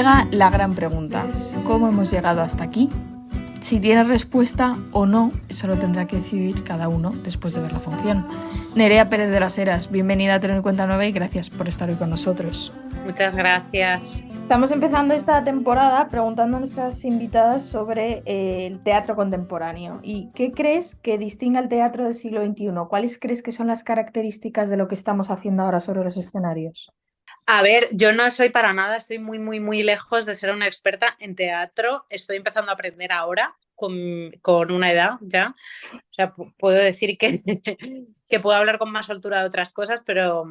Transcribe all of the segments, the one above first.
llega la gran pregunta. ¿Cómo hemos llegado hasta aquí? Si tiene respuesta o no, eso lo tendrá que decidir cada uno después de ver la función. Nerea Pérez de las Heras, bienvenida a Tener en Cuenta 9 y gracias por estar hoy con nosotros. Muchas gracias. Estamos empezando esta temporada preguntando a nuestras invitadas sobre el teatro contemporáneo. ¿Y qué crees que distingue al teatro del siglo XXI? ¿Cuáles crees que son las características de lo que estamos haciendo ahora sobre los escenarios? A ver, yo no soy para nada, estoy muy lejos de ser una experta en teatro. Estoy empezando a aprender ahora, con una edad ya. O sea, puedo decir que, que puedo hablar con más soltura de otras cosas, pero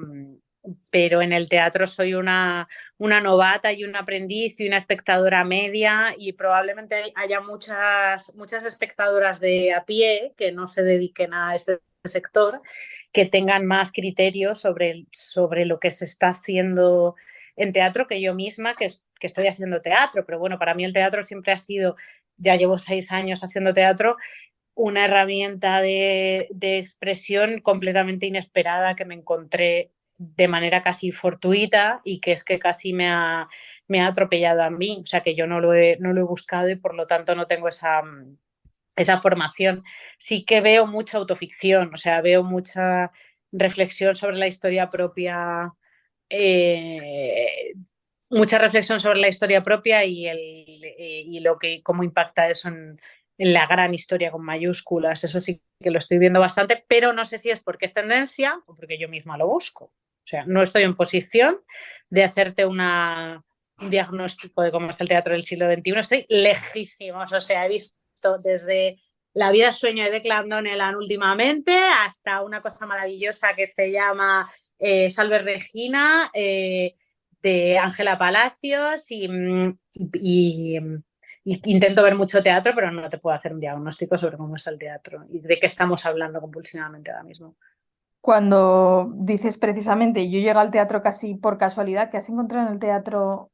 en el teatro soy una novata y un aprendiz y una espectadora media, y probablemente haya muchas espectadoras de a pie que no se dediquen a este sector, que tengan más criterios sobre lo que se está haciendo en teatro que yo misma, que estoy haciendo teatro. Pero bueno, para mí el teatro siempre ha sido, ya llevo 6 años haciendo teatro, una herramienta de expresión completamente inesperada que me encontré de manera casi fortuita y que es que casi me ha atropellado a mí. O sea, que yo no lo he buscado y por lo tanto no tengo esa formación. Sí que veo mucha autoficción, o sea, veo mucha reflexión sobre la historia propia, eh, mucha reflexión sobre la historia propia y lo que, cómo impacta eso en la gran historia con mayúsculas. Eso sí que lo estoy viendo bastante, pero no sé si es porque es tendencia o porque yo misma lo busco. O sea, no estoy en posición de hacerte un diagnóstico de cómo está el teatro del siglo XXI. Estoy lejísimos. O sea, he visto desde La vida, sueño de Declan Donnellan últimamente hasta una cosa maravillosa que se llama Salve Regina, de Ángela Palacios, y intento ver mucho teatro, pero no te puedo hacer un diagnóstico sobre cómo está el teatro y de qué estamos hablando compulsivamente ahora mismo. Cuando dices precisamente, yo llego al teatro casi por casualidad, ¿qué has encontrado en el teatro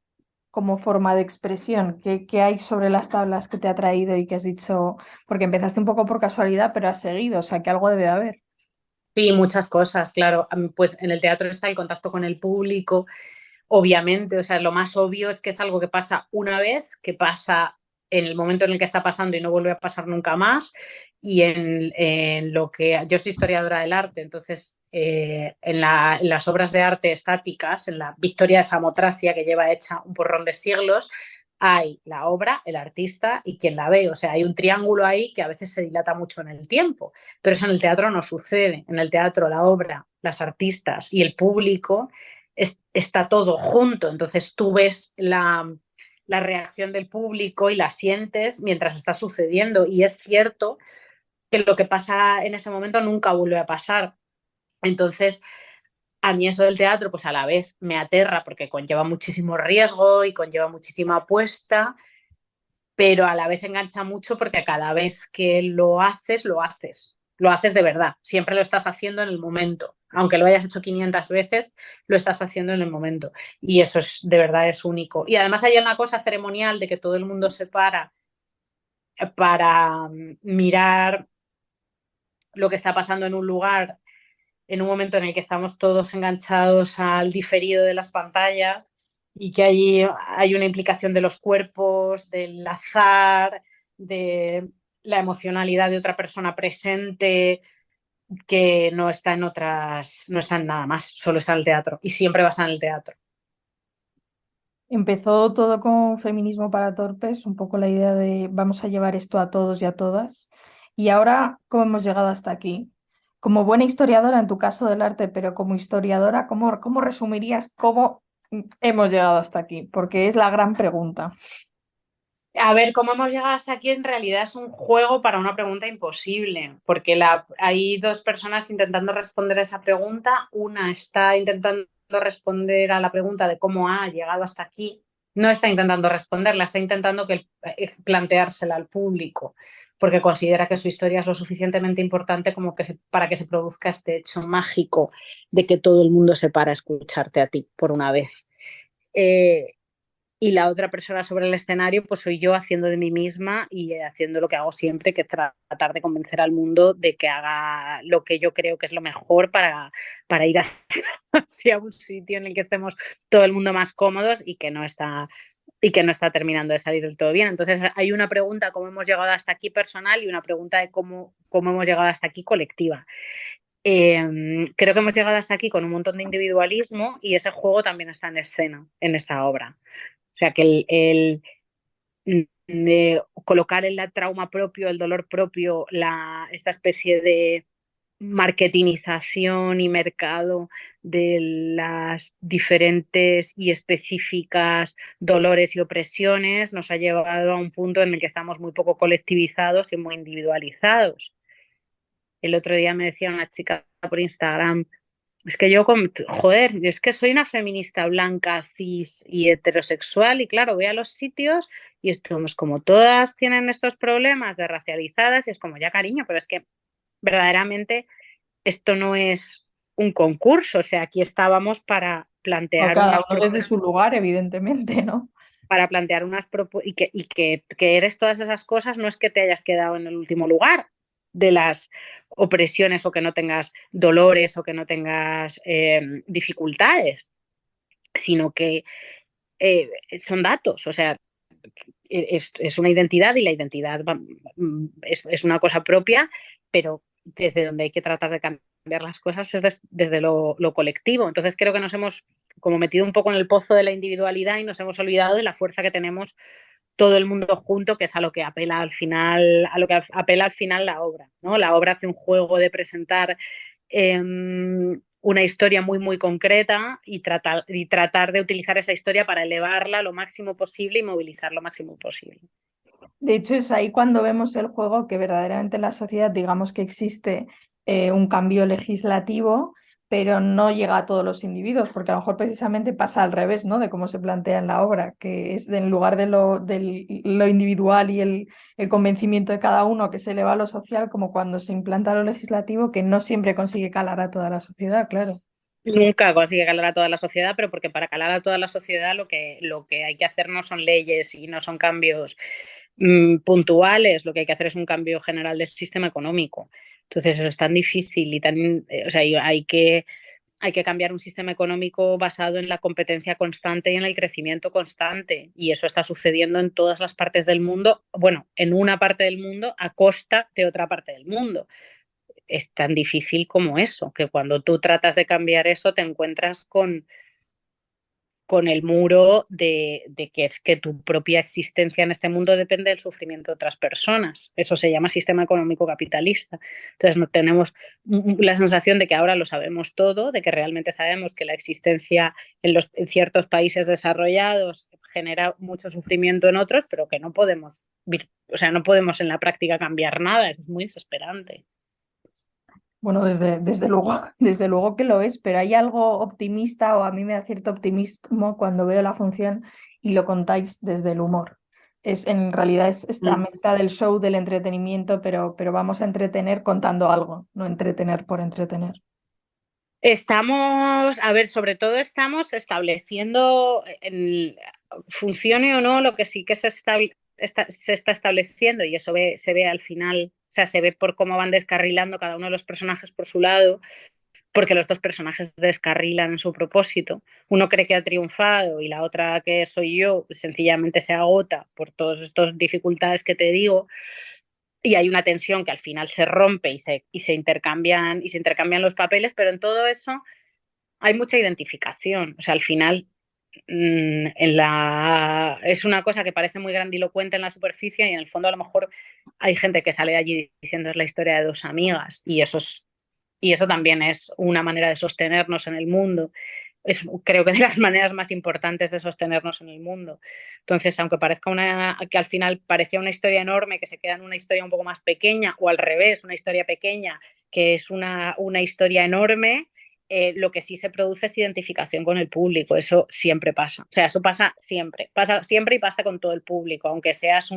como forma de expresión? ¿Qué hay sobre las tablas que te ha traído y que has dicho, porque empezaste un poco por casualidad, pero has seguido, o sea, que algo debe de haber? Sí, muchas cosas, claro. Pues en el teatro está el contacto con el público, obviamente. O sea, lo más obvio es que es algo que pasa una vez, que pasa en el momento en el que está pasando y no vuelve a pasar nunca más. Y en lo que yo soy historiadora del arte, entonces en las obras de arte estáticas, en la Victoria de Samotracia, que lleva hecha un porrón de siglos, hay la obra, el artista y quien la ve. O sea, hay un triángulo ahí que a veces se dilata mucho en el tiempo, pero eso en el teatro no sucede. En el teatro, la obra, las artistas y el público está todo junto. Entonces tú ves la reacción del público y la sientes mientras está sucediendo. Y es cierto que lo que pasa en ese momento nunca vuelve a pasar. Entonces, a mí eso del teatro, pues a la vez me aterra porque conlleva muchísimo riesgo y conlleva muchísima apuesta, pero a la vez engancha mucho porque cada vez que lo haces, lo haces. Lo haces de verdad. Siempre lo estás haciendo en el momento. Aunque lo hayas hecho 500 veces, lo estás haciendo en el momento. Y eso es, de verdad, es único. Y además hay una cosa ceremonial de que todo el mundo se para mirar lo que está pasando en un lugar, en un momento en el que estamos todos enganchados al diferido de las pantallas, y que allí hay una implicación de los cuerpos, del azar, de la emocionalidad de otra persona presente, que no está en otras, no está en nada más, solo está en el teatro y siempre va a estar en el teatro. Empezó todo con Feminismo para Torpes, un poco la idea de vamos a llevar esto a todos y a todas. Y ahora, ¿cómo hemos llegado hasta aquí? Como buena historiadora, en tu caso del arte, pero como historiadora, ¿cómo resumirías cómo hemos llegado hasta aquí? Porque es la gran pregunta. A ver, cómo hemos llegado hasta aquí en realidad es un juego para una pregunta imposible, porque hay dos personas intentando responder a esa pregunta. Una está intentando responder a la pregunta de cómo ha llegado hasta aquí. No está intentando responderla, está intentando planteársela al público, porque considera que su historia es lo suficientemente importante como para que se produzca este hecho mágico de que todo el mundo se para a escucharte a ti por una vez. Eh, y la otra persona sobre el escenario, pues soy yo haciendo de mí misma y haciendo lo que hago siempre, que es tratar de convencer al mundo de que haga lo que yo creo que es lo mejor para ir hacia un sitio en el que estemos todo el mundo más cómodos y que no está y que no está terminando de salir del todo bien. Entonces hay una pregunta, ¿cómo hemos llegado hasta aquí personal? Y una pregunta de cómo hemos llegado hasta aquí colectiva. Creo que hemos llegado hasta aquí con un montón de individualismo y ese juego también está en escena en esta obra. O sea que de colocar el trauma propio, el dolor propio, esta especie de marketingización y mercado de las diferentes y específicas dolores y opresiones nos ha llevado a un punto en el que estamos muy poco colectivizados y muy individualizados. El otro día me decía una chica por Instagram, es que joder, es que soy una feminista blanca, cis y heterosexual y claro, voy a los sitios y estamos como todas tienen estos problemas de racializadas y es como ya cariño, pero es que verdaderamente esto no es un concurso, o sea, aquí estábamos para O plantear cada unas uno desde su lugar, evidentemente, ¿no? que eres todas esas cosas no es que te hayas quedado en el último lugar de las opresiones o que no tengas dolores o que no tengas dificultades, sino que son datos, o sea, es una identidad y la identidad es una cosa propia, pero desde donde hay que tratar de cambiar las cosas es desde lo colectivo. Entonces creo que nos hemos como metido un poco en el pozo de la individualidad y nos hemos olvidado de la fuerza que tenemos todo el mundo junto, que es a lo que apela al final, la obra, ¿no? La obra hace un juego de presentar una historia muy, muy concreta y tratar de utilizar esa historia para elevarla lo máximo posible y movilizar lo máximo posible. De hecho, es ahí cuando vemos el juego que verdaderamente en la sociedad, digamos que existe un cambio legislativo, pero no llega a todos los individuos, porque a lo mejor precisamente pasa al revés, ¿no? De cómo se plantea en la obra, que es en lugar de lo individual y el convencimiento de cada uno que se eleva a lo social, como cuando se implanta lo legislativo, que no siempre consigue calar a toda la sociedad, claro. Nunca consigue calar a toda la sociedad, pero porque para calar a toda la sociedad lo que hay que hacer no son leyes y no son cambios puntuales, lo que hay que hacer es un cambio general del sistema económico. Entonces eso es tan difícil y tan, o sea, hay que cambiar un sistema económico basado en la competencia constante y en el crecimiento constante. Y eso está sucediendo en todas las partes del mundo, bueno, en una parte del mundo a costa de otra parte del mundo. Es tan difícil como eso, que cuando tú tratas de cambiar eso te encuentras con el muro de que es que tu propia existencia en este mundo depende del sufrimiento de otras personas. Eso se llama sistema económico capitalista. Entonces no tenemos la sensación de que ahora lo sabemos todo, de que realmente sabemos que la existencia en ciertos países desarrollados genera mucho sufrimiento en otros, pero que no podemos, o sea, no podemos en la práctica cambiar nada. Eso es muy desesperante. Bueno, desde luego, desde luego que lo es, pero hay algo optimista o a mí me da cierto optimismo cuando veo la función y lo contáis desde el humor. En realidad es esta Mm. meta del show, del entretenimiento, pero vamos a entretener contando algo, no entretener por entretener. Estamos, a ver, sobre todo estamos estableciendo, funcione o no, lo que sí que se está estableciendo y eso se ve al final, o sea, se ve por cómo van descarrilando cada uno de los personajes por su lado, porque los dos personajes descarrilan en su propósito. Uno cree que ha triunfado y la otra, que soy yo, sencillamente se agota por todas estas dificultades que te digo y hay una tensión que al final se rompe y se intercambian los papeles, pero en todo eso hay mucha identificación. O sea, al final es una cosa que parece muy grandilocuente en la superficie y en el fondo a lo mejor hay gente que sale de allí diciendo es la historia de dos amigas y eso también es una manera de sostenernos en el mundo. Es, creo que de las maneras más importantes de sostenernos en el mundo. Entonces, aunque parezca que al final parecía una historia enorme, que se queda en una historia un poco más pequeña, o al revés, una historia pequeña que es una historia enorme, lo que sí se produce es identificación con el público. Eso siempre pasa. O sea, eso pasa siempre y pasa con todo el público, aunque seas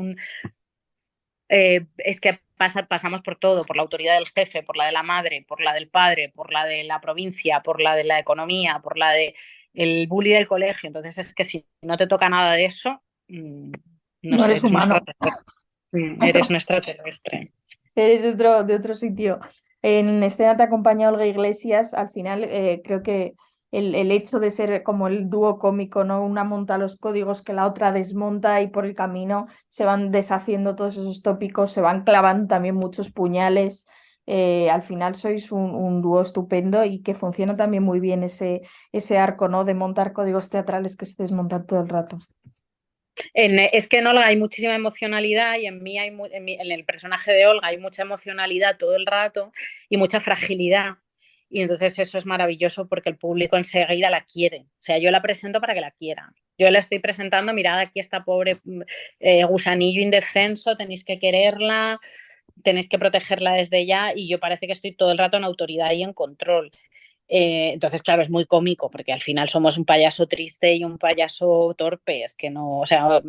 es que pasamos por todo, por la autoridad del jefe, por la de la madre, por la del padre, por la de la provincia, por la de la economía, por la de el bully del colegio. Entonces es que si no te toca nada de eso, no No sé, eres humano. eres un extraterrestre. Eres de otro sitio. En escena te acompaña Olga Iglesias. Al final, creo que el hecho de ser como el dúo cómico, ¿no? Una monta los códigos que la otra desmonta y por el camino se van deshaciendo todos esos tópicos, se van clavando también muchos puñales. Al final sois un dúo estupendo y que funciona también muy bien ese arco, ¿no? De montar códigos teatrales que se desmontan todo el rato. Es que en Olga hay muchísima emocionalidad y en mí en el personaje de Olga hay mucha emocionalidad todo el rato y mucha fragilidad. Y entonces eso es maravilloso porque el público enseguida la quiere. O sea, yo la presento para que la quieran. Yo la estoy presentando, mirad aquí esta pobre gusanillo indefenso, tenéis que quererla, tenéis que protegerla desde ya y yo parece que estoy todo el rato en autoridad y en control. Entonces, claro, es muy cómico porque al final somos un payaso triste y un payaso torpe. Es que no, o sea,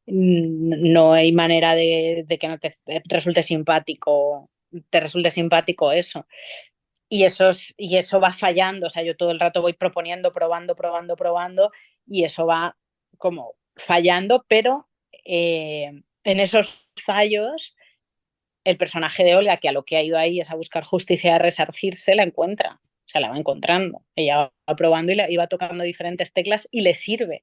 no hay manera de que no te resulte simpático eso. Y eso va fallando, o sea, yo todo el rato voy proponiendo, probando, y eso va como fallando, pero en esos fallos el personaje de Olga, que a lo que ha ido ahí es a buscar justicia, a resarcirse, la encuentra. O sea, la va encontrando. Ella va probando y va tocando diferentes teclas y le sirve.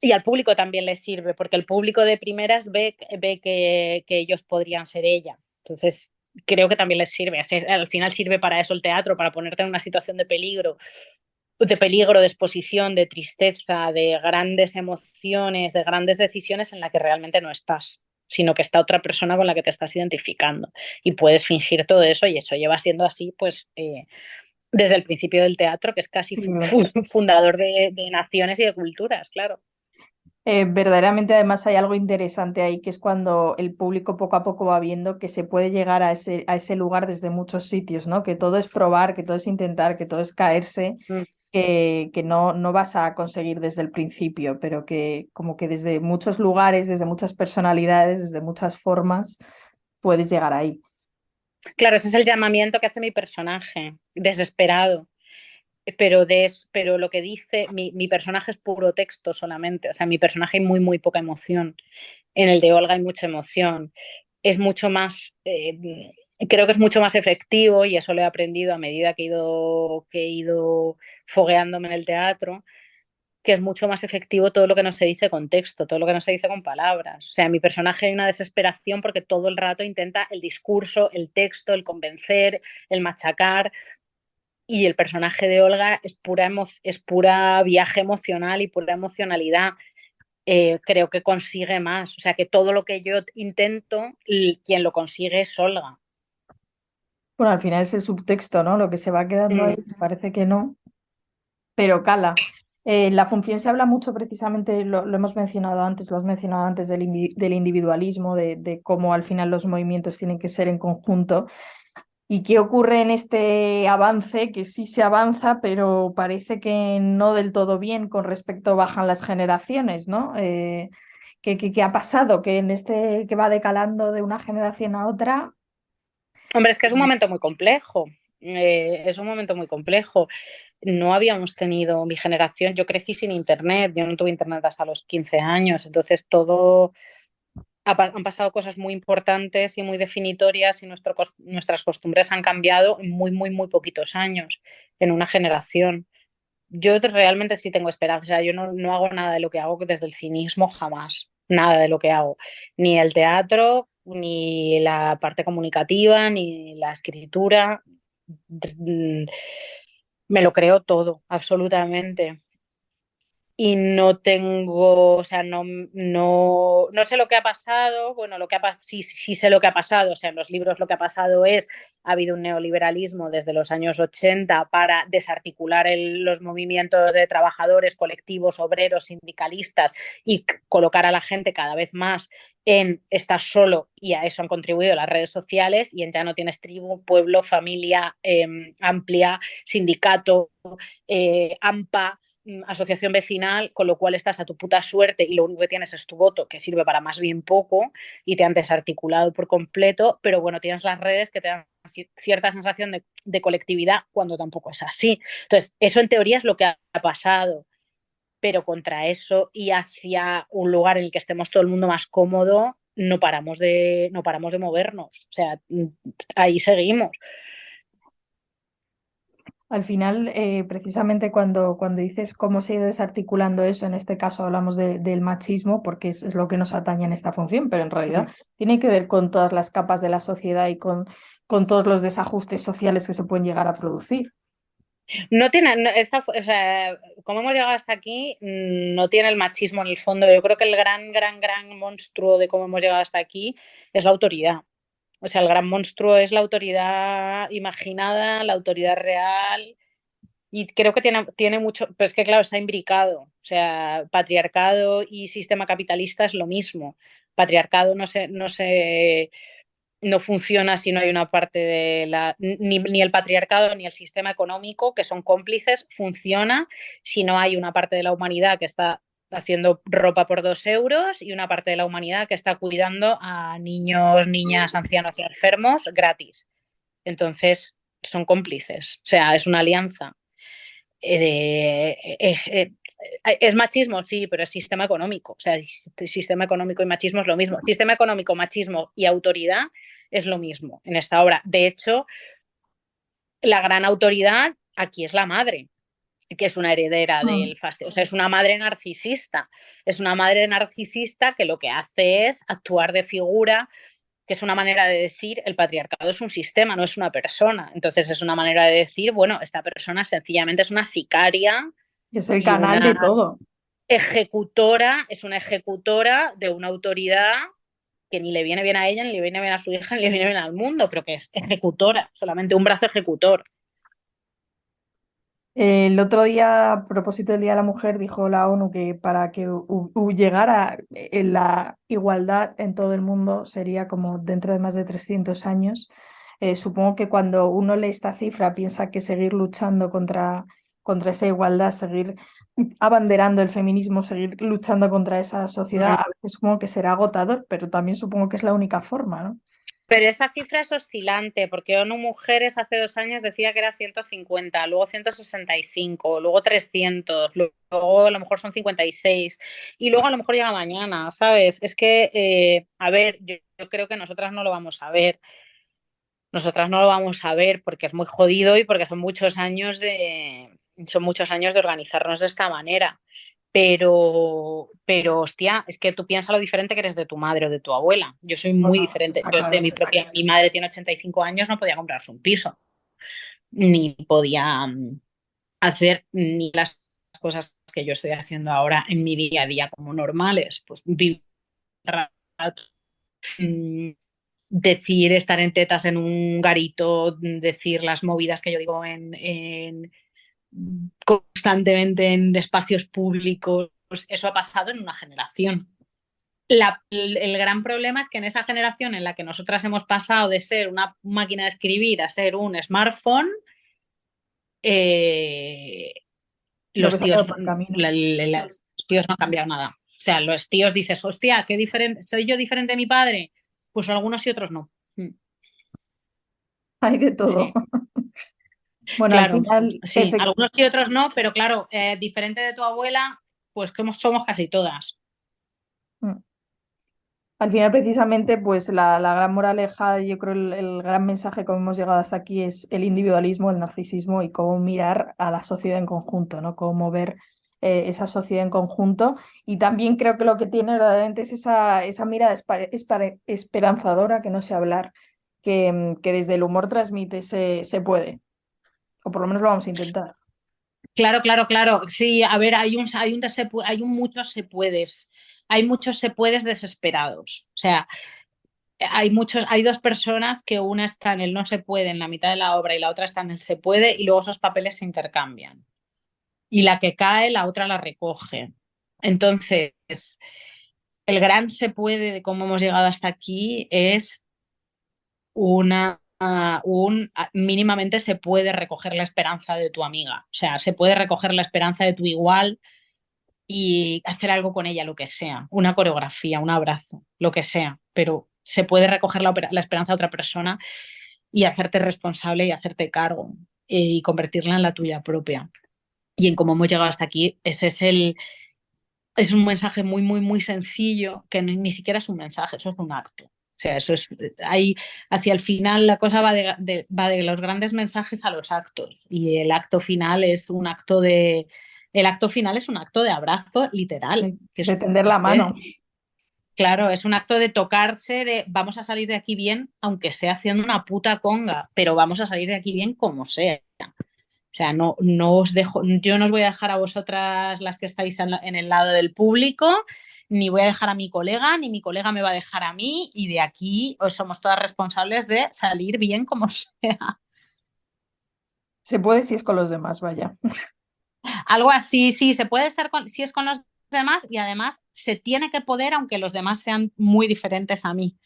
Y al público también le sirve, porque el público de primeras ve que ellos podrían ser ella. Entonces, creo que también les sirve. Así, al final sirve para eso el teatro, para ponerte en una situación de peligro, de exposición, de tristeza, de grandes emociones, de grandes decisiones en la que realmente no estás, sino que está otra persona con la que te estás identificando. Y puedes fingir todo eso y eso lleva siendo así, pues, desde el principio del teatro, que es casi Siglos. fundador de naciones y de culturas, claro. Verdaderamente, además, hay algo interesante ahí, que es cuando el público poco a poco va viendo que se puede llegar a ese lugar desde muchos sitios, ¿no? Que todo es probar, que todo es intentar, que todo es caerse, Mm. que no, no vas a conseguir desde el principio, pero que como que desde muchos lugares, desde muchas personalidades, desde muchas formas, puedes llegar ahí. Claro, ese es el llamamiento que hace mi personaje, desesperado. Pero lo que dice, mi personaje es puro texto solamente, o sea, mi personaje hay muy poca emoción. En el de Olga hay mucha emoción. Es mucho más, creo que es mucho más efectivo y eso lo he aprendido a medida que he ido fogueándome en el teatro, que es mucho más efectivo todo lo que no se dice con texto, todo lo que no se dice con palabras. O sea, mi personaje hay una desesperación porque todo el rato intenta el discurso, el texto, el convencer, el machacar, y el personaje de Olga es pura viaje emocional y pura emocionalidad. Creo que consigue más. O sea, que todo lo que yo intento, quien lo consigue es Olga. Bueno, al final es el subtexto, ¿no? Lo que se va quedando ahí, Mm. parece que no, pero cala. En la función se habla mucho precisamente, lo hemos mencionado antes, lo has mencionado antes del individualismo, de cómo al final los movimientos tienen que ser en conjunto. ¿Y qué ocurre en este avance? Que sí se avanza, pero parece que no del todo bien con respecto bajan las generaciones, ¿no? ¿Qué ha pasado? Que en este que va decalando de una generación a otra. Hombre, es que es un momento muy complejo. Es un momento muy complejo. No habíamos tenido mi generación, yo crecí sin internet, yo no tuve internet hasta los 15 años, entonces han pasado cosas muy importantes y muy definitorias y nuestras costumbres han cambiado en muy poquitos años, en una generación. Yo realmente sí tengo esperanza, o sea, yo no hago nada de lo que hago desde el cinismo, jamás, nada de lo que hago, ni el teatro, ni la parte comunicativa, ni la escritura. Mm, Me lo creo todo, absolutamente. Y no tengo, o sea, no sé lo que ha pasado, bueno, sí sé lo que ha pasado, o sea, en los libros lo que ha pasado ha habido un neoliberalismo desde los años 80 para desarticular los movimientos de trabajadores, colectivos, obreros, sindicalistas y colocar a la gente cada vez más en estar solo, y a eso han contribuido las redes sociales, y en ya no tienes tribu, pueblo, familia amplia, sindicato, AMPA, asociación vecinal, con lo cual estás a tu puta suerte y lo único que tienes es tu voto, que sirve para más bien poco, y te han desarticulado por completo, pero bueno, tienes las redes que te dan cierta sensación de colectividad cuando tampoco es así. Entonces, eso en teoría es lo que ha pasado, pero contra eso y hacia un lugar en el que estemos todo el mundo más cómodo, no paramos de movernos. O sea, ahí seguimos. Al final, precisamente cuando dices cómo se ha ido desarticulando eso, en este caso hablamos del machismo, porque es lo que nos atañe en esta función, pero en realidad tiene que ver con todas las capas de la sociedad y con todos los desajustes sociales que se pueden llegar a producir. No tiene, o sea, como hemos llegado hasta aquí, no tiene el machismo en el fondo. Yo creo que el gran monstruo de cómo hemos llegado hasta aquí es la autoridad. O sea, el gran monstruo es la autoridad imaginada, la autoridad real. Y creo que tiene mucho, pero es que claro, está imbricado. O sea, patriarcado y sistema capitalista es lo mismo. Patriarcado no funciona si no hay una parte de ni el patriarcado ni el sistema económico, que son cómplices, funciona si no hay una parte de la humanidad que está haciendo ropa por 2 euros y una parte de la humanidad que está cuidando a niños, niñas, ancianos y enfermos gratis. Entonces, son cómplices, o sea, es una alianza. Es machismo, sí, pero es sistema económico. O sea, sistema económico y machismo es lo mismo. Sistema económico, machismo y autoridad es lo mismo en esta obra. De hecho, la gran autoridad aquí es la madre, que es una heredera Mm. del fastidio. O sea, es una madre narcisista. Es una madre narcisista que lo que hace es actuar de figura, que es una manera de decir el patriarcado es un sistema, no es una persona. Entonces es una manera de decir, bueno, esta persona sencillamente es una sicaria Es el y canal una de todo. ejecutora, es una ejecutora de una autoridad que ni le viene bien a ella, ni le viene bien a su hija, ni le viene bien al mundo, pero que es ejecutora, solamente un brazo ejecutor. El otro día, a propósito del Día de la Mujer, dijo la ONU que para que llegara la igualdad en todo el mundo sería como dentro de más de 300 años. Supongo que cuando uno lee esta cifra piensa que seguir luchando contra esa igualdad, seguir abanderando el feminismo, seguir luchando contra esa sociedad, a veces supongo que será agotador, pero también supongo que es la única forma, ¿no? Pero esa cifra es oscilante, porque ONU Mujeres hace 2 años decía que era 150, luego 165, luego 300, luego a lo mejor son 56 y luego a lo mejor llega mañana, ¿sabes? Es que, a ver, yo creo que nosotras no lo vamos a ver. Nosotras no lo vamos a ver porque es muy jodido y porque son muchos años de organizarnos de esta manera. Pero, hostia, es que tú piensas lo diferente que eres de tu madre o de tu abuela. Yo soy muy Bueno, diferente. está Yo de claro. mi madre tiene 85 años, no podía comprarse un piso, ni podía hacer ni las cosas que yo estoy haciendo ahora en mi día a día como normales. Pues vivir, decir estar en tetas en un garito, decir las movidas que yo digo constantemente en espacios públicos, eso ha pasado en una generación. El gran problema es que en esa generación en la que nosotras hemos pasado de ser una máquina de escribir a ser un smartphone, eh, Lo que los se ha quedado tíos, por el camino. los tíos no han cambiado nada. O sea, los tíos dices, hostia, qué diferente, ¿soy yo diferente de mi padre? Pues algunos y otros no. Hay de todo. Sí. Bueno, al Claro, final, sí, algunos sí, otros no, pero claro, diferente de tu abuela, pues que somos casi todas. al final, precisamente, pues la gran moraleja, yo creo el gran mensaje como hemos llegado hasta aquí es el individualismo, el narcisismo y cómo mirar a la sociedad en conjunto, ¿no? Cómo ver esa sociedad en conjunto. Y también creo que lo que tiene verdaderamente es esa mirada esperanzadora, que no sé hablar, que desde el humor transmite, se puede, o por lo menos lo vamos a intentar. Claro, claro, claro. Sí, a ver, hay un muchos se puedes. Hay muchos se puedes desesperados. O sea, hay dos personas que una está en el no se puede en la mitad de la obra y la otra está en el se puede y luego esos papeles se intercambian. Y la que cae, la otra la recoge. Entonces, el gran se puede de cómo hemos llegado hasta aquí es mínimamente se puede recoger la esperanza de tu amiga, o sea, se puede recoger la esperanza de tu igual y hacer algo con ella, lo que sea, una coreografía, un abrazo, lo que sea, pero se puede recoger la esperanza de otra persona y hacerte responsable y hacerte cargo y convertirla en la tuya propia. Y en cómo hemos llegado hasta aquí, es un mensaje muy, muy, muy sencillo, que ni siquiera es un mensaje, eso es un acto. sea, eso es, ahí hacia el final la cosa va de los grandes mensajes a los actos y el acto final es un acto de abrazo literal, que es de tender la mano. claro, es un acto de tocarse, de vamos a salir de aquí bien, aunque sea haciendo una puta conga, pero vamos a salir de aquí bien como sea. O sea, no os dejo, yo no os voy a dejar a vosotras las que estáis en el lado del público, ni voy a dejar a mi colega, ni mi colega me va a dejar a mí, y de aquí os somos todas responsables de salir bien como sea. Se puede si es con los demás, vaya. Algo así, sí, se puede ser si es con los demás y además se tiene que poder aunque los demás sean muy diferentes a mí.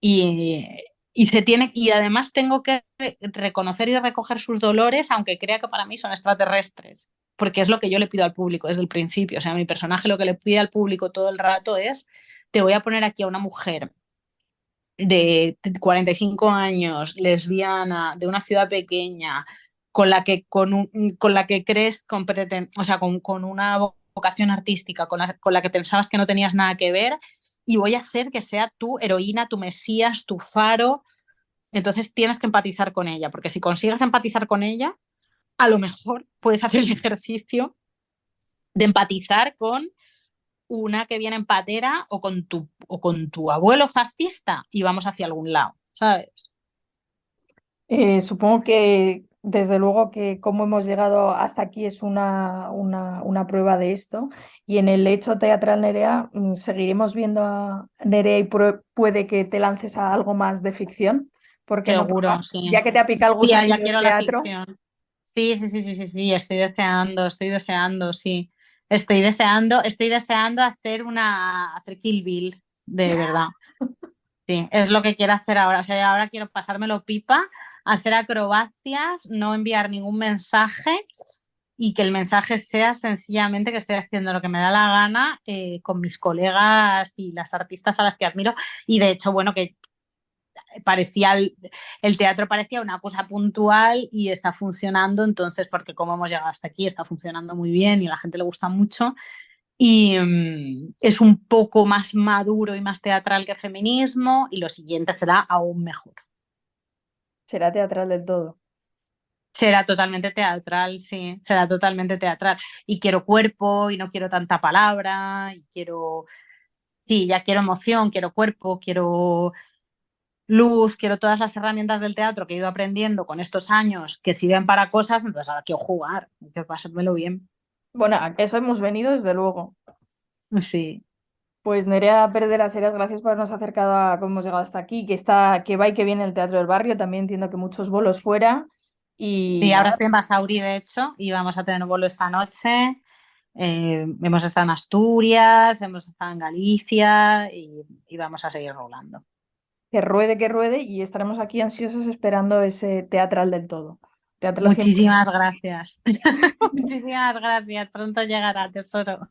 Y, y además tengo que reconocer y recoger sus dolores, aunque crea que para mí son extraterrestres, porque es lo que yo le pido al público desde el principio. O sea, mi personaje lo que le pide al público todo el rato es, te voy a poner aquí a una mujer de 45 años, lesbiana, de una ciudad pequeña, con la que crees, o sea, con una vocación artística, con la que pensabas que no tenías nada que ver, y voy a hacer que sea tu heroína, tu mesías, tu faro. Entonces tienes que empatizar con ella, porque si consigues empatizar con ella, a lo mejor puedes hacer el ejercicio de empatizar con una que viene en patera o con tu abuelo fascista y vamos hacia algún lado, ¿sabes? Supongo que desde luego que cómo hemos llegado hasta aquí es una prueba de esto. Y en el hecho teatral, Nerea, seguiremos viendo a Nerea y puede que te lances a algo más de ficción. ¿Por qué no probar? Seguro, sí. Ya que te ha picado el Sí, ya gusanillo del quiero la teatro. ficción. Sí, sí, sí, sí, sí, sí, estoy deseando, sí. Estoy deseando hacer Kill Bill, de verdad. Sí, es lo que quiero hacer ahora. O sea, ahora quiero pasármelo pipa, hacer acrobacias, no enviar ningún mensaje y que el mensaje sea sencillamente que estoy haciendo lo que me da la gana con mis colegas y las artistas a las que admiro. Y de hecho, bueno, que parecía el teatro parecía una cosa puntual y está funcionando, entonces, porque como hemos llegado hasta aquí, está funcionando muy bien y a la gente le gusta mucho. Y es un poco más maduro y más teatral que feminismo y lo siguiente será aún mejor. Será teatral del todo. Será totalmente teatral, sí, será totalmente teatral. Y quiero cuerpo y no quiero tanta palabra y quiero, sí, ya quiero emoción, quiero cuerpo, quiero luz, quiero todas las herramientas del teatro que he ido aprendiendo con estos años que sirven para cosas, entonces ahora quiero jugar, quiero pasármelo bien. Bueno, a eso hemos venido desde luego. Sí. Pues Nerea Perderas, gracias por habernos acercado a cómo hemos llegado hasta aquí, que va y que viene el Teatro del Barrio, también entiendo que muchos bolos fuera y Sí, ahora nada, estoy en Basauri, de hecho, y vamos a tener un vuelo esta noche. Hemos estado en Asturias, hemos estado en Galicia y vamos a seguir rolando. que ruede y estaremos aquí ansiosos esperando ese teatral del todo. Teatral 100%. Muchísimas gracias. Muchísimas gracias. Pronto llegará, tesoro.